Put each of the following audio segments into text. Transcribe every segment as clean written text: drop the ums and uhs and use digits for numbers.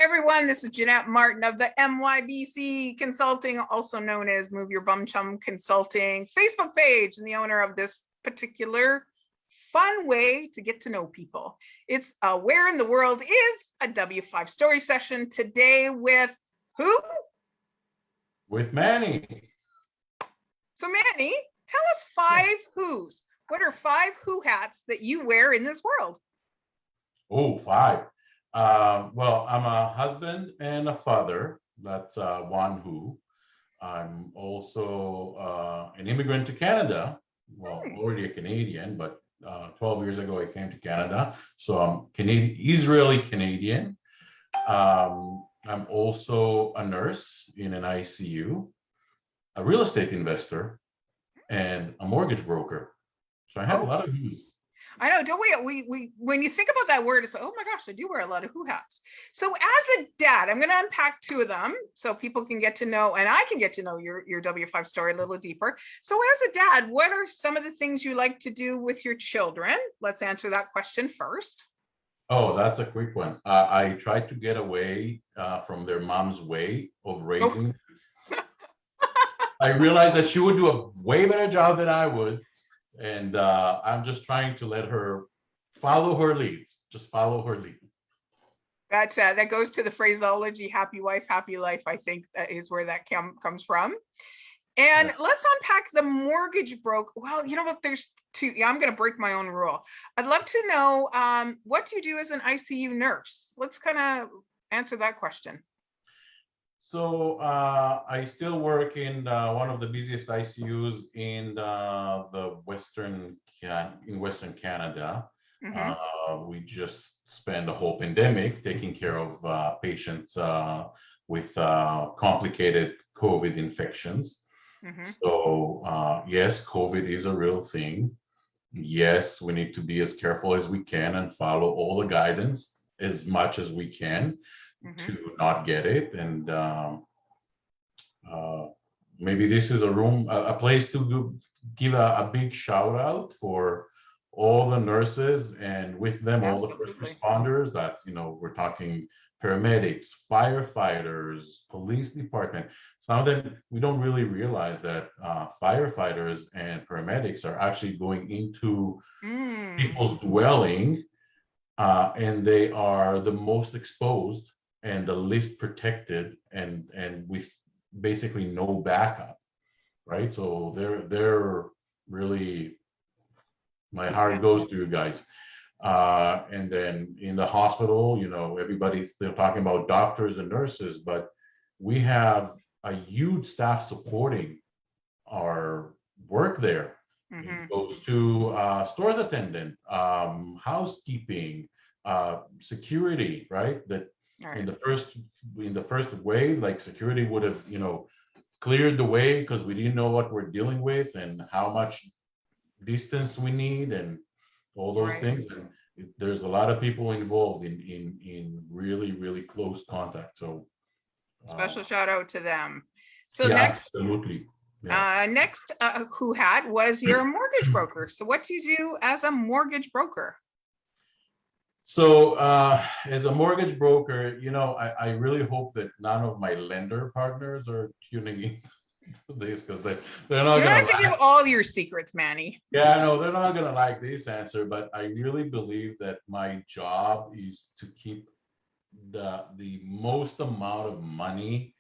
Everyone, this is Jeanette Martin of the MYBC Consulting, also known as Move Your Bum Chum Consulting Facebook page, and the owner of this particular fun way to get to know people. It's Where in the World is a W5 story session today with who? With Manny. So Manny, tell us five who's. What are five who hats that you wear in this world? Oh, five. Well, I'm a husband and a father. That's one who. I'm also an immigrant to Canada. Well, already a Canadian, but 12 years ago I came to Canada. So I'm Canadian, Israeli Canadian. I'm also a nurse in an ICU, a real estate investor, and a mortgage broker. So I have a lot of views. I know, don't we when you think about that word, it's like, oh my gosh, I do wear a lot of who hats. So as a dad, I'm going to unpack two of them so people can get to know, and I can get to know your W5 story a little deeper. So as a dad, what are some of the things you like to do with your children? Let's answer that question first. Oh, that's a quick one. I tried to get away from their mom's way of raising. I realized that she would do a way better job than I would. And I'm just trying to let her follow her leads. Just follow her lead. That goes to the phraseology, happy wife, happy life. I think that is where that comes from. And let's unpack the mortgage broker. Well, you know what? There's two. Yeah, I'm going to break my own rule. I'd love to know what do you do as an ICU nurse? Let's kind of answer that question. So I still work in one of the busiest ICUs in Western Canada. Mm-hmm. We just spent the whole pandemic taking care of patients with complicated COVID infections. Mm-hmm. So yes, COVID is a real thing. Yes, we need to be as careful as we can and follow all the guidance as much as we can. Mm-hmm. To not get it, and maybe this is a place to give a big shout out for all the nurses and with them all the first responders. That's, we're talking paramedics, firefighters, police department. Some of them, we don't really realize that firefighters and paramedics are actually going into people's dwelling, and they are the most exposed and the least protected, and with basically no backup, right? So they're really, my heart goes to you guys. And then in the hospital, everybody's still talking about doctors and nurses, but we have a huge staff supporting our work there. Mm-hmm. It goes to stores attendant, housekeeping, security, right? That in the first wave, like security would have, cleared the way because we didn't know what we're dealing with and how much distance we need and all those things. And there's a lot of people involved in really, really close contact. So special shout out to them. So absolutely. Yeah. Next, who hat was your mortgage broker. So what do you do as a mortgage broker? So as a mortgage broker, I really hope that none of my lender partners are tuning in to this because they're not going to give all your secrets, Manny. Yeah, no, they're not going to like this answer, but I really believe that my job is to keep the most amount of money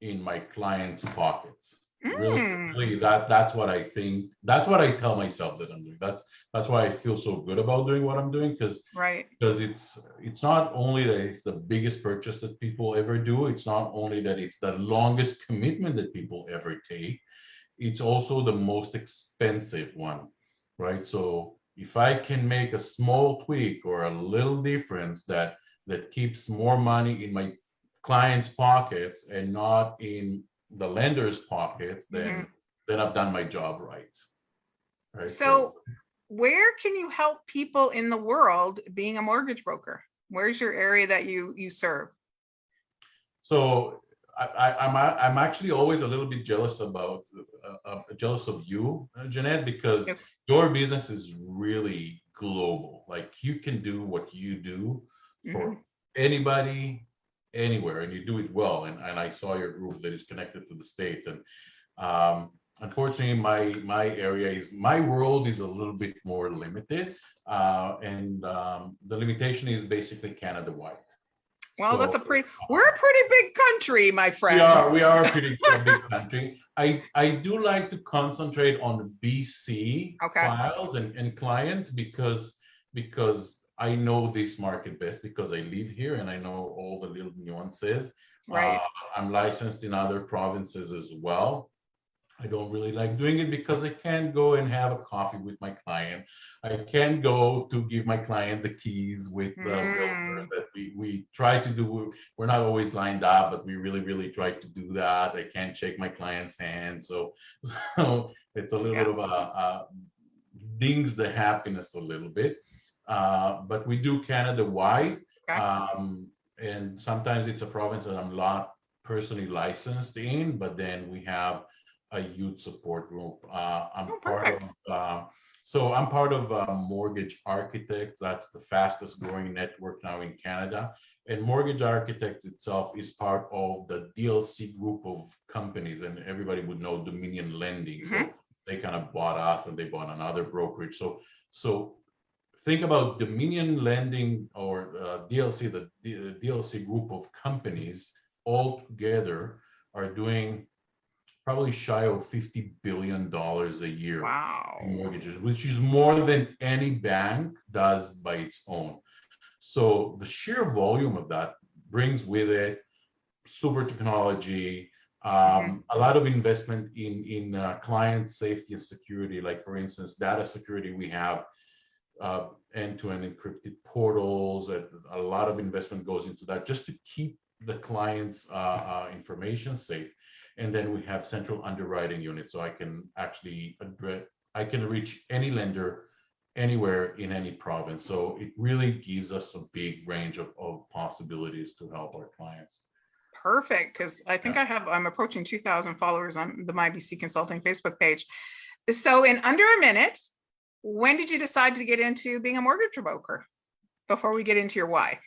in my clients' pockets. Really, that's what I think. That's what I tell myself that I'm doing. That's why I feel so good about doing what I'm doing, because it's not only that it's the biggest purchase that people ever do. It's not only that it's the longest commitment that people ever take. It's also the most expensive one, right? So if I can make a small tweak or a little difference that keeps more money in my clients' pockets and not in the lender's pockets, then I've done my job right. So where can you help people in the world being a mortgage broker? Where's your area that you serve? So I'm actually always a little bit jealous of you, Jeanette, because your business is really global. Like you can do what you do for anybody, anywhere and you do it well. And I saw your group that is connected to the States. And unfortunately, my world is a little bit more limited. The limitation is basically Canada wide. Well, So we're a pretty big country, my we friend. are we are a pretty big country. I do like to concentrate on BC Okay. files and clients because I know this market best because I live here and I know all the little nuances. Right. I'm licensed in other provinces as well. I don't really like doing it because I can't go and have a coffee with my client. I can't go to give my client the keys with the realtor that we try to do. We're not always lined up, but we really try to do that. I can't shake my client's hand. So it's a little bit of a dings the happiness a little bit. But we do Canada wide. Okay. And sometimes it's a province that I'm not personally licensed in, but then we have a youth support group. I'm part of Mortgage Architects. That's the fastest growing network now in Canada. And Mortgage Architects itself is part of the DLC group of companies, and everybody would know Dominion Lending. So they kind of bought us, and they bought another brokerage. So think about Dominion Lending or DLC, the DLC group of companies all together are doing probably shy of $50 billion a year in mortgages, which is more than any bank does by its own. So the sheer volume of that brings with it super technology, a lot of investment in client safety and security. Like for instance, data security, we have end-to-end encrypted portals. A lot of investment goes into that just to keep the client's information safe. And then we have central underwriting unit, so I can actually reach any lender anywhere in any province. So it really gives us a big range of possibilities to help our clients. Perfect, because I think I'm approaching 2,000 followers on the MyBC Consulting Facebook page. So in under a minute, when did you decide to get into being a mortgage broker? Before we get into your why.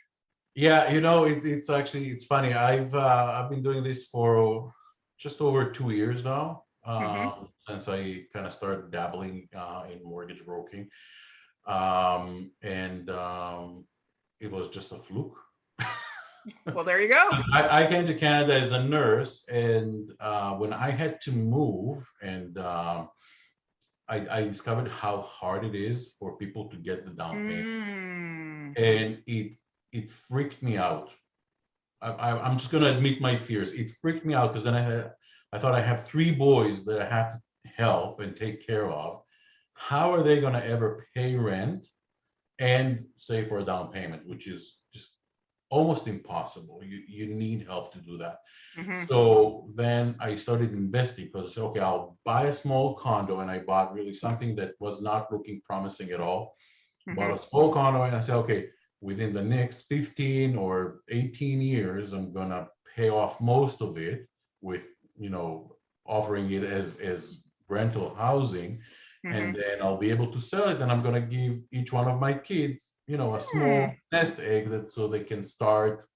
Yeah, it's funny. I've been doing this for just over 2 years now, since I kind of started dabbling in mortgage broking. It was just a fluke. Well, there you go. I came to Canada as a nurse, and when I had to move, and I discovered how hard it is for people to get the down payment, and it freaked me out. I'm just going to admit my fears. It freaked me out because then I thought I have 3 boys that I have to help and take care of. How are they going to ever pay rent and save for a down payment, which is just almost impossible. You need help to do that. So then I started investing because I said, okay, I'll buy a small condo, and I bought really something that was not looking promising at all. Bought a small condo, and I said, okay, within the next 15 or 18 years, I'm gonna pay off most of it with, offering it as rental housing, and then I'll be able to sell it, and I'm gonna give each one of my kids, a small nest egg so they can start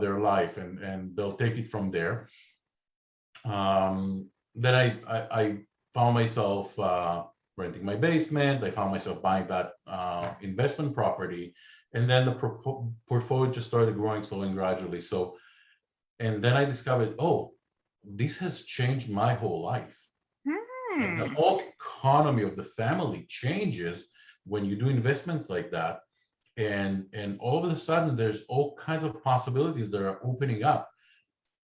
their life, and they'll take it from there. Then I found myself renting my basement. I found myself buying that investment property, and then the portfolio just started growing slowly and gradually. So, and then I discovered, oh, this has changed my whole life. And the whole economy of the family changes when you do investments like that. And all of a sudden, there's all kinds of possibilities that are opening up,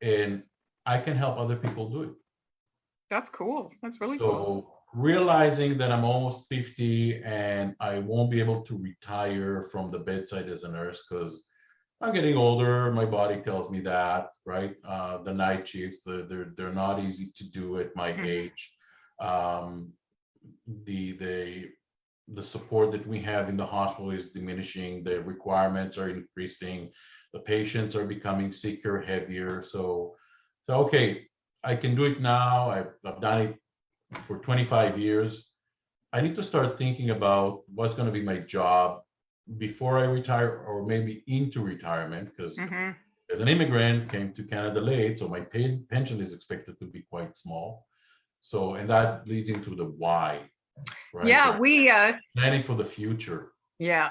and I can help other people do it. That's cool. That's really cool. So realizing that I'm almost 50 and I won't be able to retire from the bedside as a nurse because I'm getting older. My body tells me that, right? The night shifts, they're not easy to do at my age. The support that we have in the hospital is diminishing. The requirements are increasing. The patients are becoming sicker, heavier. So okay, I can do it now. I've done it for 25 years. I need to start thinking about what's going to be my job before I retire, or maybe into retirement, because as an immigrant, came to Canada late, so my pension is expected to be quite small. So, and that leads into the why, right? Yeah, Like planning for the future. yeah.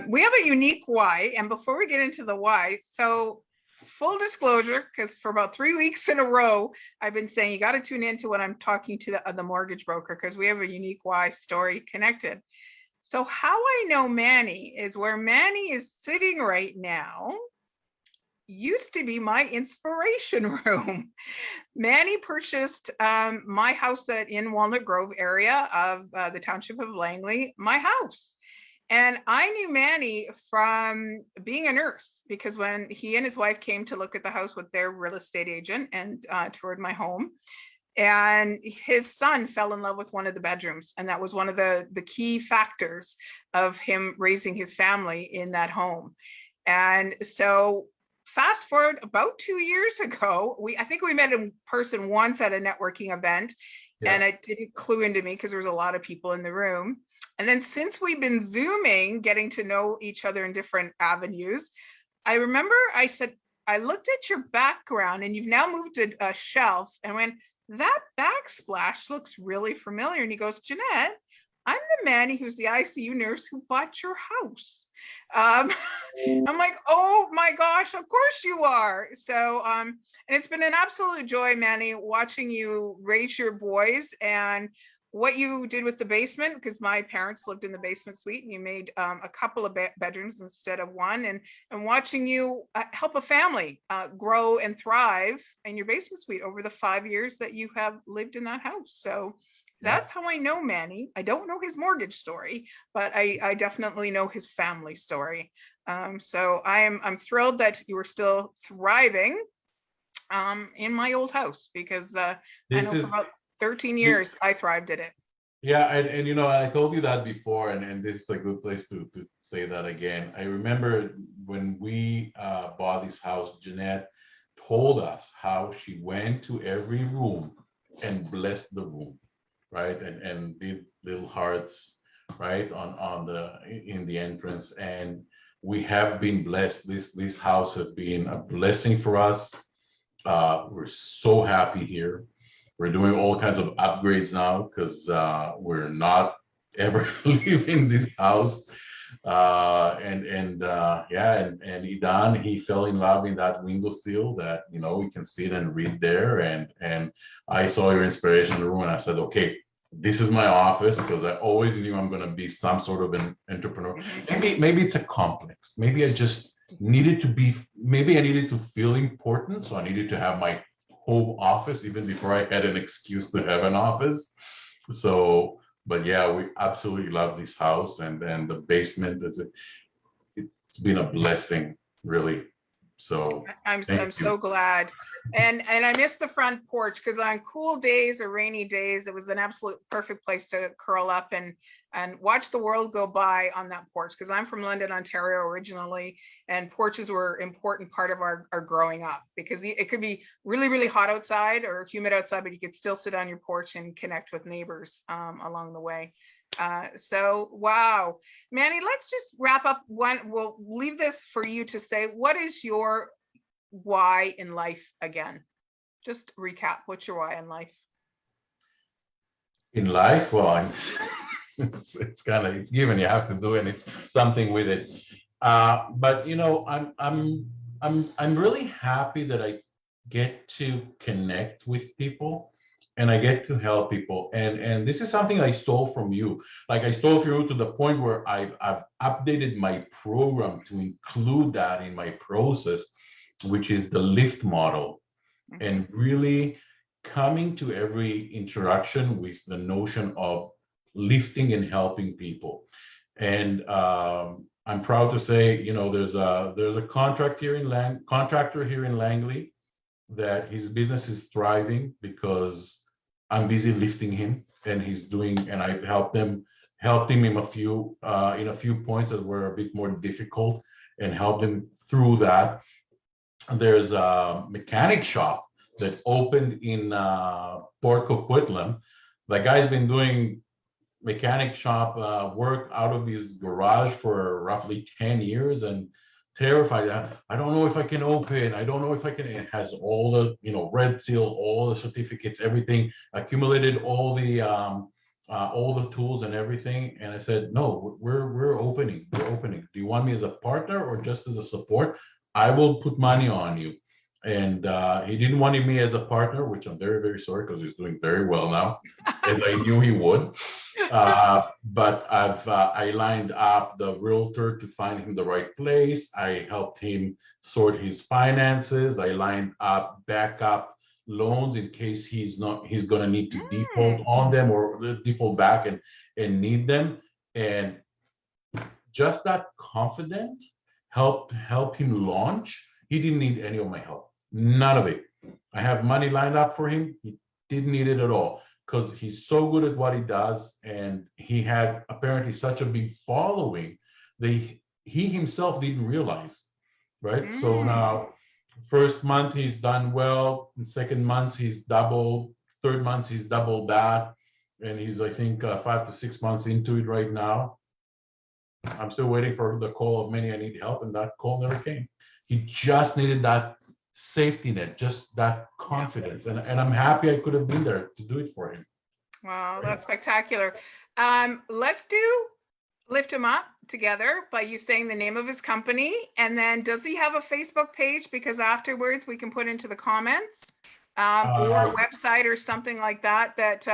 We have a unique why. And before we get into the why, so full disclosure, because for about 3 weeks in a row, I've been saying you got to tune into when I'm talking to the mortgage broker, because we have a unique why story connected. So how I know Manny is where Manny is sitting right now used to be my inspiration room. Manny purchased my house in Walnut Grove area of the township of Langley, my house. And I knew Manny from being a nurse, because when he and his wife came to look at the house with their real estate agent and toured my home, and his son fell in love with one of the bedrooms. And that was one of the key factors of him raising his family in that home. And so fast forward about 2 years ago, I think we met in person once at a networking event, and it didn't clue into me because there was a lot of people in the room. And then since we've been Zooming, getting to know each other in different avenues, I remember I said, I looked at your background and you've now moved to a shelf, and went, that backsplash looks really familiar. And he goes, Jeanette, I'm the Manny who's the ICU nurse who bought your house. I'm like, oh my gosh, of course you are. So, and it's been an absolute joy, Manny, watching you raise your boys, and what you did with the basement, because my parents lived in the basement suite, and you made a couple of bedrooms instead of one, and watching you help a family grow and thrive in your basement suite over the 5 years that you have lived in that house. So that's how I know Manny. I don't know his mortgage story, but I definitely know his family story. So I'm thrilled that you are still thriving in my old house, because I know for about 13 years I thrived at it. Yeah, and you know, I told you that before, and this is a good place to say that again. I remember when we bought this house, Jeanette told us how she went to every room and blessed the room, right? And did little hearts, right, on in the entrance. And we have been blessed. This house has been a blessing for us. We're so happy here. We're doing all kinds of upgrades now, because we're not ever leaving this house. And Idan, he fell in love in that windowsill that, you know, we can sit and read there. And I saw your inspiration room, and I said, okay, this is my office, because I always knew I'm going to be some sort of an entrepreneur. Maybe it's a complex. Maybe I just needed to be. Maybe I needed to feel important, so I needed to have my home office even before I had an excuse to have an office. So, but yeah, we absolutely love this house, and the basement it's been a blessing, really. So I'm so glad. And I miss the front porch, because on cool days or rainy days, it was an absolute perfect place to curl up and watch the world go by on that porch, because I'm from London, Ontario originally, and porches were an important part of our growing up, because it could be really, really hot outside or humid outside, but you could still sit on your porch and connect with neighbors along the way. So, wow. Manny, let's just wrap up we'll leave this for you to say, what is your why in life again? Just recap, what's your why in life? In life, well, it's kind of, it's given, you have to do something with it. But you know, I'm really happy that I get to connect with people, and I get to help people. And this is something I stole from you. Like, I stole from you to the point where I've updated my program to include that in my process, which is the lift model. And really coming to every interaction with the notion of lifting and helping people. And I'm proud to say, you know, there's a contractor here in Langley that his business is thriving because I'm busy lifting him, and I helped him in a few points that were a bit more difficult, and helped him through that. There's a mechanic shop that opened in Port Coquitlam. The guy's been doing mechanic shop work out of his garage for roughly 10 years, and terrified. I don't know if I can open. I don't know if I can. It has all the, red seal, all the certificates, everything, accumulated all the tools and everything. And I said, no, we're opening. We're opening. Do you want me as a partner or just as a support? I will put money on you. And he didn't want me as a partner, which I'm very, very sorry because he's doing very well now, as I knew he would. But I lined up the realtor to find him the right place. I helped him sort his finances. I lined up backup loans in case he's going to need to default on them or default back and need them. And just that confidence help him launch. He didn't need any of my help, none of it. I have money lined up for him. He didn't need it at all because he's so good at what he does, and he had apparently such a big following that he himself didn't realize, right? So now, first month he's done well, in second month he's doubled, third month he's doubled that, and he's, I think, 5 to 6 months into it right now. I'm still waiting for the call of Manny, I need help, and that call never came. He just needed that safety net, just that confidence. And I'm happy I could have been there to do it for him. Wow, that's spectacular. Let's lift him up together by you saying the name of his company. And then does he have a Facebook page? Because afterwards we can put into the comments. Or a website or something like that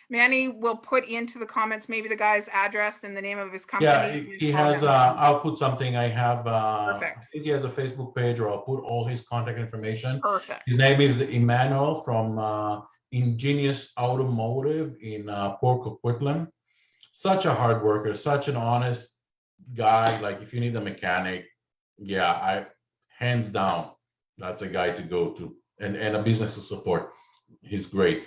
Manny will put into the comments, maybe the guy's address and the name of his company. Yeah, he has, I'll put something. I have, Perfect. I think he has a Facebook page, or I'll put all his contact information. Perfect. His name is Emmanuel from Ingenious Automotive in Port Coquitlam. Such a hard worker, such an honest guy. Like, if you need a mechanic, hands down, that's a guy to go to. And a business to support. He's great.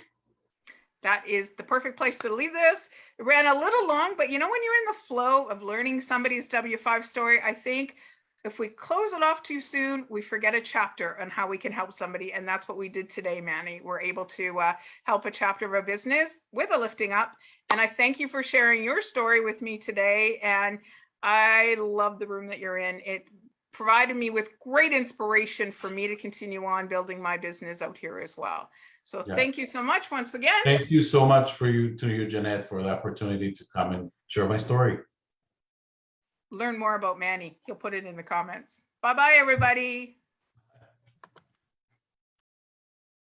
That is the perfect place to leave this. It ran a little long, but when you're in the flow of learning somebody's W5 story, I think if we close it off too soon, we forget a chapter on how we can help somebody. And that's what we did today, Manny. We're able to help a chapter of a business with a lifting up. And I thank you for sharing your story with me today. And I love the room that you're in. It provided me with great inspiration for me to continue on building my business out here as well. So thank you so much once again. Thank you so much to you, Jeanette, for the opportunity to come and share my story. Learn more about Manny. He'll put it in the comments. Bye-bye, everybody.